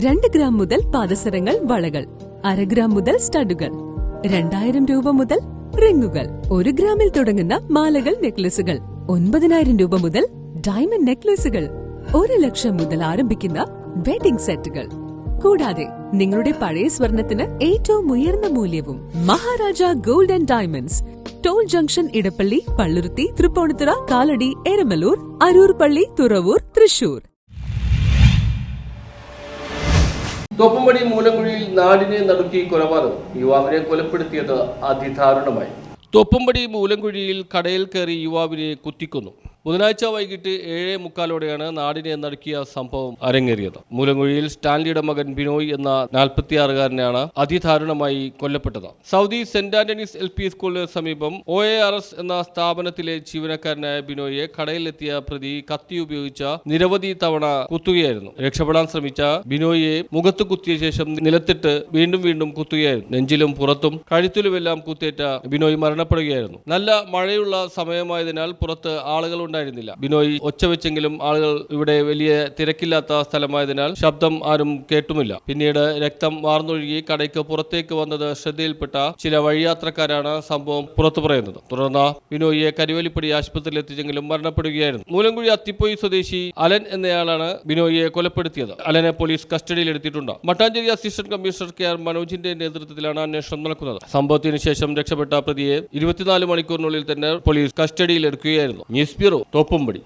2 gram മുതൽ പാദസരങ്ങൾ, വളകൾ, 1/2 gram മുതൽ സ്റ്റഡുകൾ, 2000 രൂപ മുതൽ റിങ്ങുകൾ, 1 ഗ്രാമിൽ തുടങ്ങുന്ന മാലകൾ, നെക്ലസുകൾ, 9000 രൂപ മുതൽ ഡയമണ്ട് നെക്ലസുകൾ, 1 ലക്ഷം മുതൽ ആരംഭിക്കുന്ന വെഡിംഗ് സെറ്റുകൾ. കൂടാതെ നിങ്ങളുടെ പഴയ സ്വർണത്തിന് ഏറ്റവും ഉയർന്ന മൂല്യവും. Maharaja gold and diamonds, toll junction, Edappally, Palluruthy, Tripunithura, Kalady, Eramalloor, Aroor പള്ളി, തുറവൂർ, തൃശൂർ. തോപ്പുംപടി മൂലങ്കുഴിയിൽ നാടിനെ നടുക്കി കൊലപാതകം. യുവാവിനെ കൊലപ്പെടുത്തിയത് അതിദാരുണമായി. തോപ്പുംപടി മൂലങ്കുഴിയിൽ കടയിൽ കയറി യുവാവിനെ കുത്തിക്കൊന്നു. ബുധനാഴ്ച വൈകിട്ട് 7:45 നാടിനെ നടുക്കിയ സംഭവം അരങ്ങേറിയത്. മൂലങ്കുഴിയിൽ സ്റ്റാൻലിയുടെ മകൻ ബിനോയ് എന്ന 46-കാരനാണ് അതിദാരുണമായി കൊല്ലപ്പെട്ടത്. സൗദി സെന്റ് ആന്റണീസ് LP സ്കൂളിന് സമീപം OARS എന്ന സ്ഥാപനത്തിലെ ജീവനക്കാരനായ ബിനോയെ കടയിലെത്തിയ പ്രതി കത്തി ഉപയോഗിച്ച് നിരവധി തവണ കുത്തുകയായിരുന്നു. രക്ഷപ്പെടാൻ ശ്രമിച്ച ബിനോയെ മുഖത്ത് കുത്തിയ ശേഷം നിലത്തിട്ട് വീണ്ടും കുത്തുകയായിരുന്നു. നെഞ്ചിലും പുറത്തും കഴുത്തിലുമെല്ലാം കുത്തേറ്റ ബിനോയ് മരണപ്പെടുകയായിരുന്നു. നല്ല മഴയുള്ള സമയമായതിനാൽ പുറത്ത് ആളുകൾ ഉണ്ടായിരുന്നില്ല. ബിനോയ് ഒച്ച വെച്ചെങ്കിലും ആളുകൾ ഇവിടെ വലിയ തിരക്കില്ലാത്ത സ്ഥലമായതിനാൽ ശബ്ദം ആരും കേട്ടുമില്ല. പിന്നീട് രക്തം വാർന്നൊഴുകി കടയ്ക്ക് പുറത്തേക്ക് വന്നത് ശ്രദ്ധയിൽപ്പെട്ട ചില വഴിയാത്രക്കാരാണ് സംഭവം പുറത്തു പറയുന്നത്. തുടർന്ന് ബിനോയിയെ കരുവലിപ്പടി ആശുപത്രിയിൽ എത്തിച്ചെങ്കിലും മരണപ്പെടുകയായിരുന്നു. മൂലങ്കുഴി അത്തിപ്പൊയി സ്വദേശി അലൻ എന്നയാളാണ് ബിനോയിയെ കൊലപ്പെടുത്തിയത്. അലനെ പോലീസ് കസ്റ്റഡിയിലെടുത്തിട്ടുണ്ട്. മട്ടാഞ്ചേരി അസിസ്റ്റന്റ് കമ്മീഷണർ KR മനോജിന്റെ നേതൃത്വത്തിലാണ് അന്വേഷണം നടക്കുന്നത്. സംഭവത്തിന് ശേഷം രക്ഷപ്പെട്ട പ്രതിയെ 24 മണിക്കൂറിനുള്ളിൽ തന്നെ പോലീസ് കസ്റ്റഡിയിലെടുക്കുകയായിരുന്നു. News bureau, Thoppumpady.